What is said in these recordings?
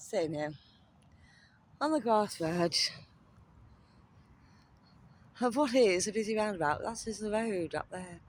Sitting here on the grass verge of what is a busy roundabout. That's just the road up there.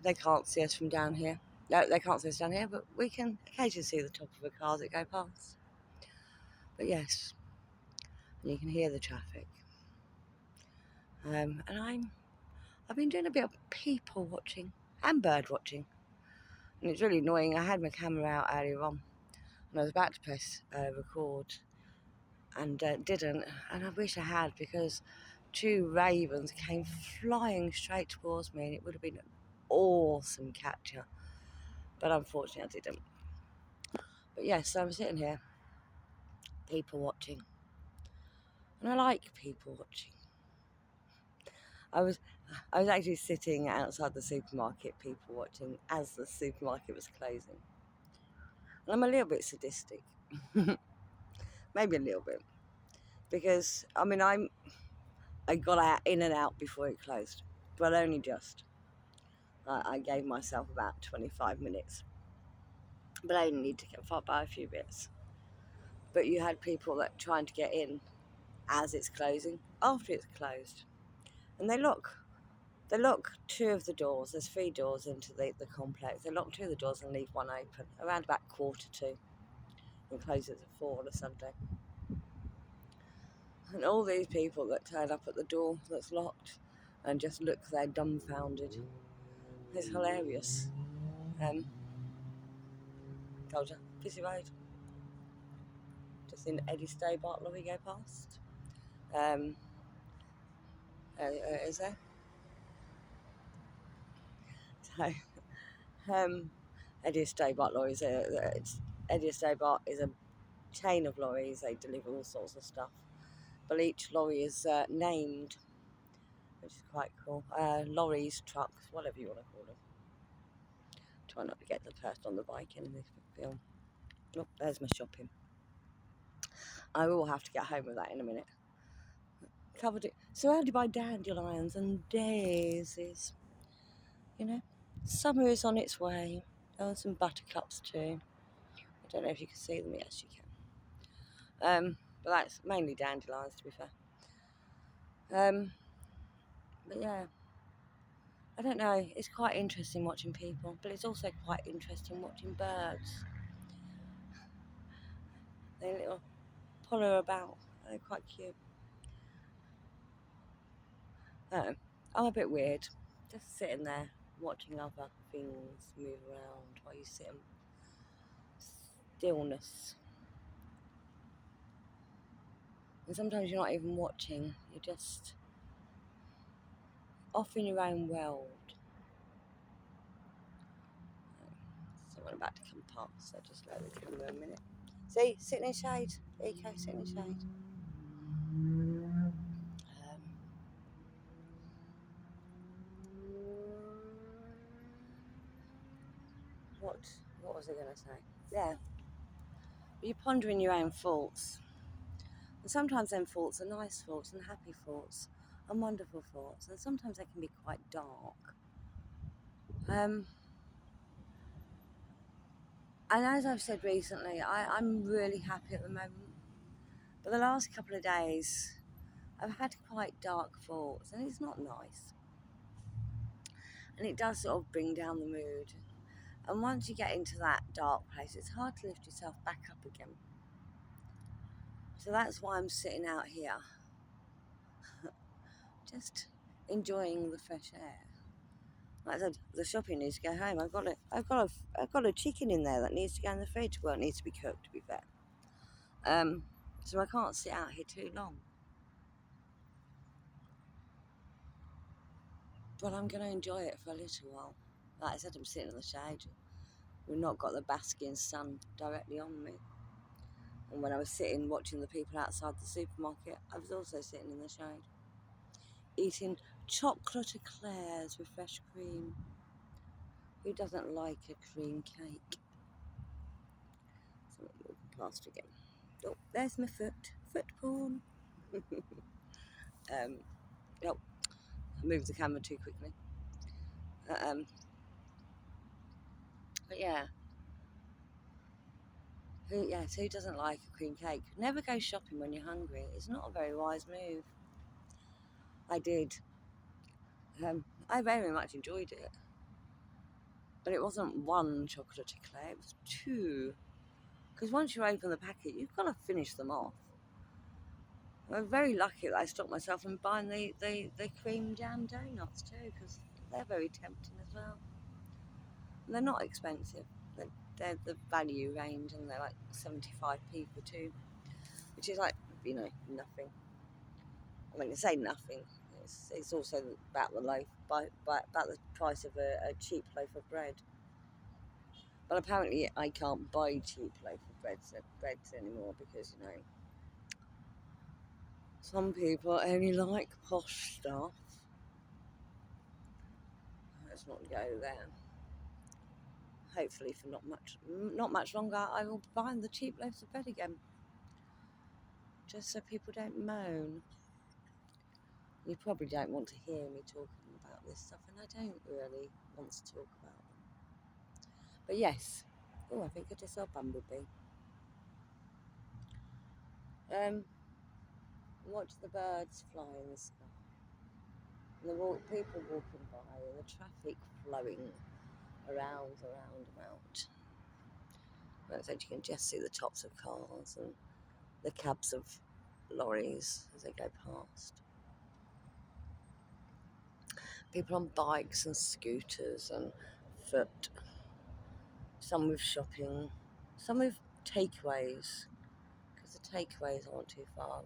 They can't see us from down here. No, they can't see us down here, but we can occasionally see the top of a car that go past. But yes, and you can hear the traffic. And I've been doing a bit of people watching and bird watching, and it's really annoying. I had my camera out earlier on, and I was about to press record, and didn't. And I wish I had, because two ravens came flying straight towards me, and it would have been an awesome catcher. But unfortunately, I didn't. But yes, so I'm sitting here, people watching, and I like people watching. I was actually sitting outside the supermarket, people watching, as the supermarket was closing. And I'm a little bit sadistic, maybe a little bit, because I got out in and out before it closed, but only just. I gave myself about 25 minutes, but I only need to buy a few bits. But you had people that trying to get in as it's closing, after it's closed, and they lock two of the doors. There's 3 doors into the complex. They lock 2 of the doors and leave one open around about 1:45, and close it at 4 on a Sunday. And all these people that turn up at the door that's locked and just look there dumbfounded. It's hilarious. Told you, busy road. Just seen Eddie Stobart lorry go past. Is there? So, Eddie Stobart lorries. Eddie Stobart is a chain of lorries. They deliver all sorts of stuff, but each lorry is named, which is quite cool. Lorries, trucks, whatever you want to call them. Try not to get the person on the bike in this film. Oh, there's my shopping. I will have to get home with that in a minute. Covered it, surrounded by dandelions and daisies. You know, summer is on its way. Oh, and some buttercups too. I don't know if you can see them. Yes, you can. But that's mainly dandelions, to be fair. But yeah, I don't know. It's quite interesting watching people, but it's also quite interesting watching birds. They little puller about. They're quite cute. I'm a bit weird, just sitting there watching other things move around while you sit in stillness. And sometimes you're not even watching, you're just off in your own world. Someone about to come past, so just let the camera a minute. See, sitting in shade. There you go, sitting in shade. What was I going to say? Yeah. You're pondering your own thoughts. And sometimes them thoughts are nice thoughts and happy thoughts and wonderful thoughts. And sometimes they can be quite dark. And as I've said recently, I'm really happy at the moment. But the last couple of days, I've had quite dark thoughts, and it's not nice. And it does sort of bring down the mood. And once you get into that dark place, it's hard to lift yourself back up again. So that's why I'm sitting out here, just enjoying the fresh air. Like I said, the shopping needs to go home. I've got a chicken in there that needs to go in the fridge. Well, it needs to be cooked, to be fair. So I can't sit out here too long. But I'm going to enjoy it for a little while. Like I said, I'm sitting in the shade. We've not got the basking sun directly on me. And when I was sitting watching the people outside the supermarket, I was also sitting in the shade, eating chocolate eclairs with fresh cream. Who doesn't like a cream cake? So I'm moving past again. Oh, there's my foot porn. Oh, I moved the camera too quickly. But yeah, Who doesn't like a cream cake? Never go shopping when you're hungry. It's not a very wise move. I did. I very much enjoyed it. But it wasn't one chocolate eclair, it was two. Because once you open the packet, you've got to finish them off. I'm very lucky that I stopped myself from buying the cream jam donuts too, because they're very tempting as well. And they're not expensive. They're the value range, and they're like 75p for two, which is like, nothing. I mean, I say nothing. It's also about the loaf, about the price of a cheap loaf of bread. But apparently, I can't buy cheap loaf of breads anymore because some people only like posh stuff. Let's not go there. Hopefully, for not much longer, I will be buying the cheap loaves of bread again, just so people don't moan. You probably don't want to hear me talking about this stuff, and I don't really want to talk about them. But yes, I think I just saw a bumblebee. Watch the birds fly in the sky, and the people walking by, and the traffic flowing around about. But you can just see the tops of cars and the cabs of lorries as they go past. People on bikes and scooters and foot. Some with shopping, some with takeaways, because the takeaways aren't too far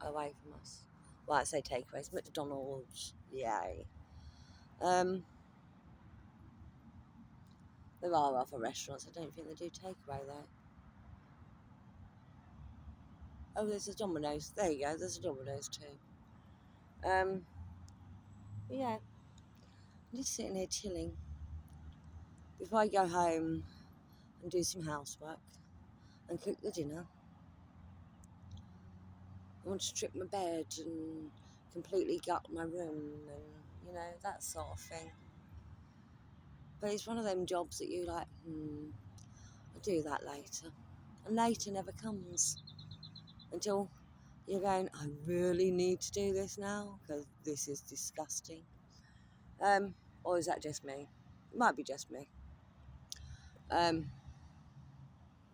away from us. Well, I say takeaways, McDonald's, yay. There are other restaurants, I don't think they do takeaway though. Oh, there's a Domino's. There you go, there's a Domino's too. Yeah, I'm just sitting here chilling. Before I go home and do some housework and cook the dinner, I want to strip my bed and completely gut my room and, that sort of thing. But it's one of them jobs that you like, I'll do that later. And later never comes until you're going, I really need to do this now because this is disgusting. Or is that just me? It might be just me.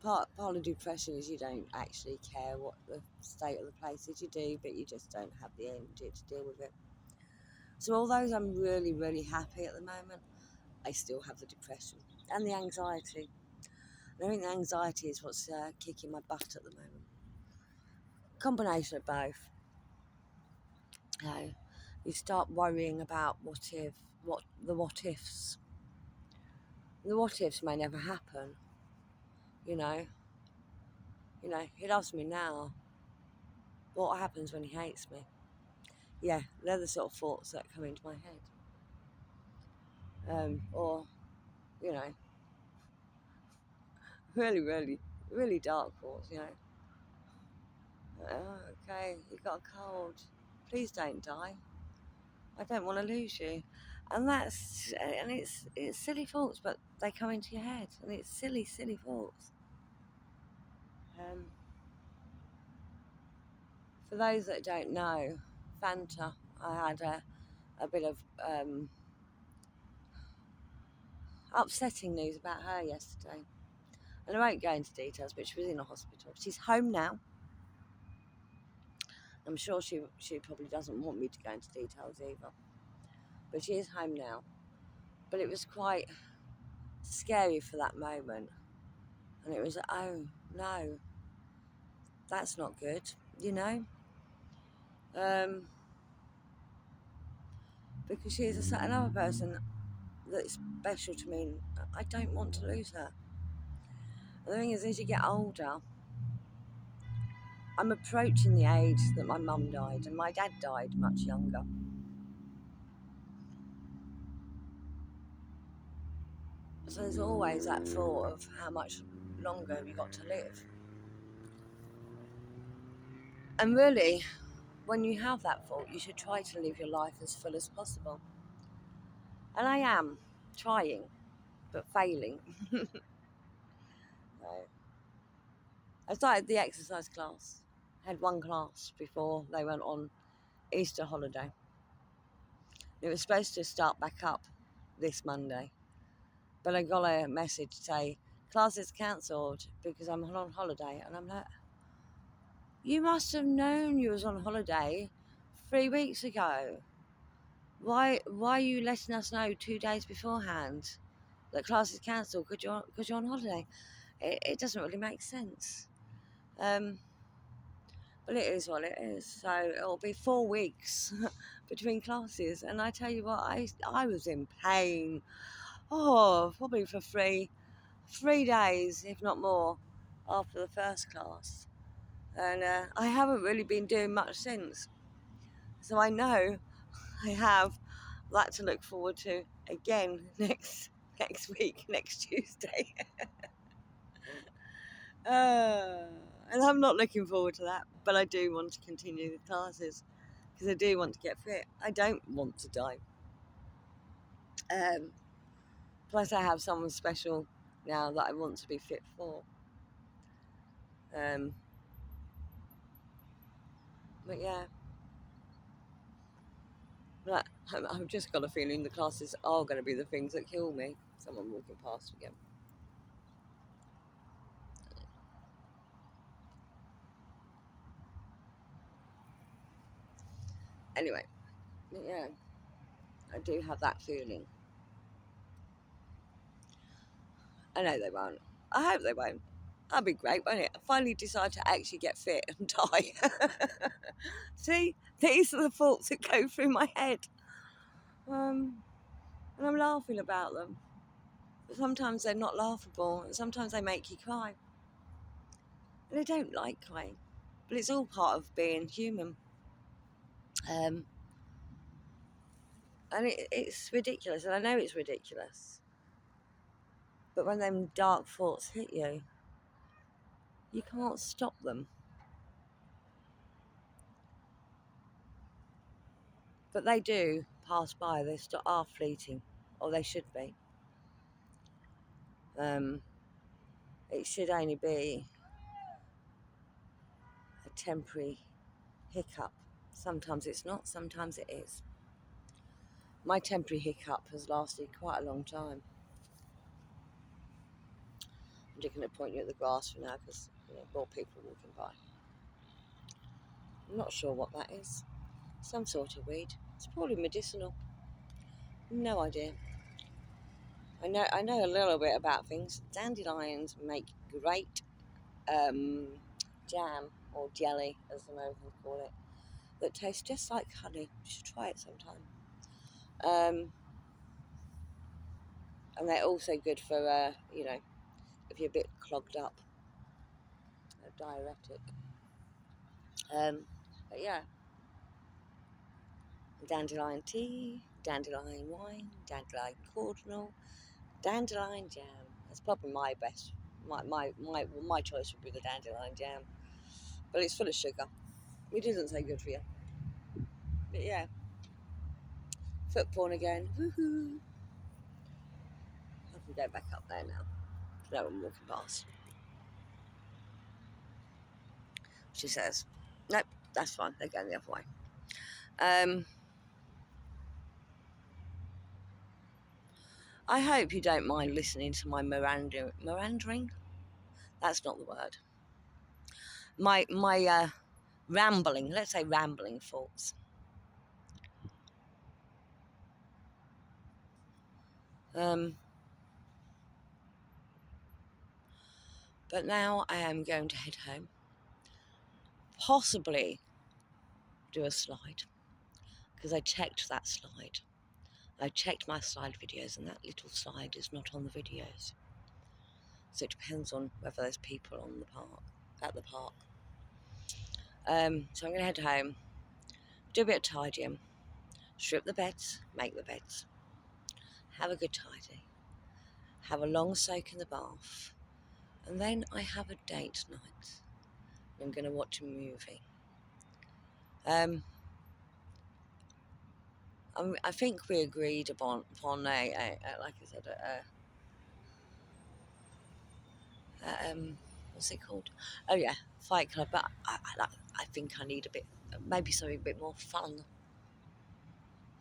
Part of depression is you don't actually care what the state of the place is. You do, but you just don't have the energy to deal with it. So although I'm really, really happy at the moment, I still have the depression and the anxiety. And I think the anxiety is what's kicking my butt at the moment. Combination of both. You start worrying about what ifs. The what ifs may never happen. He loves me now. What happens when he hates me? Yeah, they're the sort of thoughts that come into my head. Or, really, really, really dark thoughts, okay, you got a cold. Please don't die. I don't want to lose you. And it's silly thoughts, but they come into your head, and it's silly, silly thoughts. For those that don't know, Fanta, I had a bit of upsetting news about her yesterday. And I won't go into details, but she was in a hospital. She's home now. I'm sure she probably doesn't want me to go into details either. But she is home now. But it was quite scary for that moment. And it was, oh, no, that's not good, because she is another person that's special to me. I don't want to lose her. And the thing is, as you get older, I'm approaching the age that my mum died, and my dad died much younger. So there's always that thought of how much longer have you got to live. And really, when you have that thought, you should try to live your life as full as possible. And I am trying, but failing. No. I started the exercise class. Had one class before they went on Easter holiday. It was supposed to start back up this Monday, but I got a message to say class is cancelled because I'm on holiday, and I'm like, you must have known you was on holiday 3 weeks ago. Why are you letting us know 2 days beforehand that class is cancelled because you're on holiday? It doesn't really make sense. But it is what it is. So it'll be 4 weeks between classes, and I tell you what, I was in pain. Oh, probably for three days, if not more, after the first class, and I haven't really been doing much since. So I know I have that to look forward to again next week, next Tuesday. And I'm not looking forward to that, but I do want to continue the classes because I do want to get fit. I don't want to die. Plus, I have someone special now that I want to be fit for. But yeah, but I've just got a feeling the classes are going to be the things that kill me. Someone walking past again. Anyway, yeah, I do have that feeling. I know they won't. I hope they won't. That'd be great, won't it? I finally decide to actually get fit and die. See, these are the thoughts that go through my head. And I'm laughing about them. But sometimes they're not laughable, and sometimes they make you cry. And I don't like crying, but it's all part of being human. And it's ridiculous, and I know it's ridiculous. But when them dark thoughts hit you, you can't stop them. But they do pass by. They are fleeting, or they should be. It should only be a temporary hiccup. Sometimes it's not, sometimes it is. My temporary hiccup has lasted quite a long time. I'm just going to point you at the grass for now because more people walking by. I'm not sure what that is. Some sort of weed. It's probably medicinal. No idea. I know a little bit about things. Dandelions make great jam or jelly, as the Americans call it, that tastes just like honey. You should try it sometime. And they're also good for, if you're a bit clogged up, a diuretic. But yeah, dandelion tea, dandelion wine, dandelion cordial, dandelion jam. That's probably my best. My choice would be the dandelion jam, but it's full of sugar. It isn't so good for you. But yeah, foot porn again. Woohoo! I can go back up there now. No one walking past. She says, nope, that's fine. They're going the other way. I hope you don't mind listening to my Mirandering. That's not the word. My rambling. Let's say rambling thoughts. But now I am going to head home. Possibly do a slide because I checked that slide. I checked my slide videos, and that little slide is not on the videos. So it depends on whether there's people on the park, at the park. So I'm going to head home, do a bit of tidying, strip the beds, make the beds, have a good tidy, have a long soak in the bath, and then I have a date night. I'm going to watch a movie. I think we agreed upon like I said, what's it called? Oh yeah, Fight Club. But I think I need a bit, maybe something a bit more fun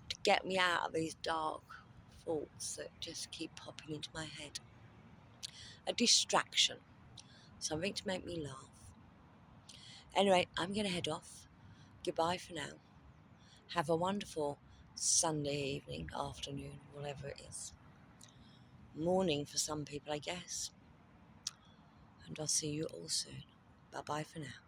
to get me out of these dark thoughts that just keep popping into my head. A distraction, something to make me laugh. Anyway, I'm going to head off. Goodbye for now. Have a wonderful Sunday evening, afternoon, whatever it is. Morning for some people, I guess. And I'll see you all soon. Bye-bye for now.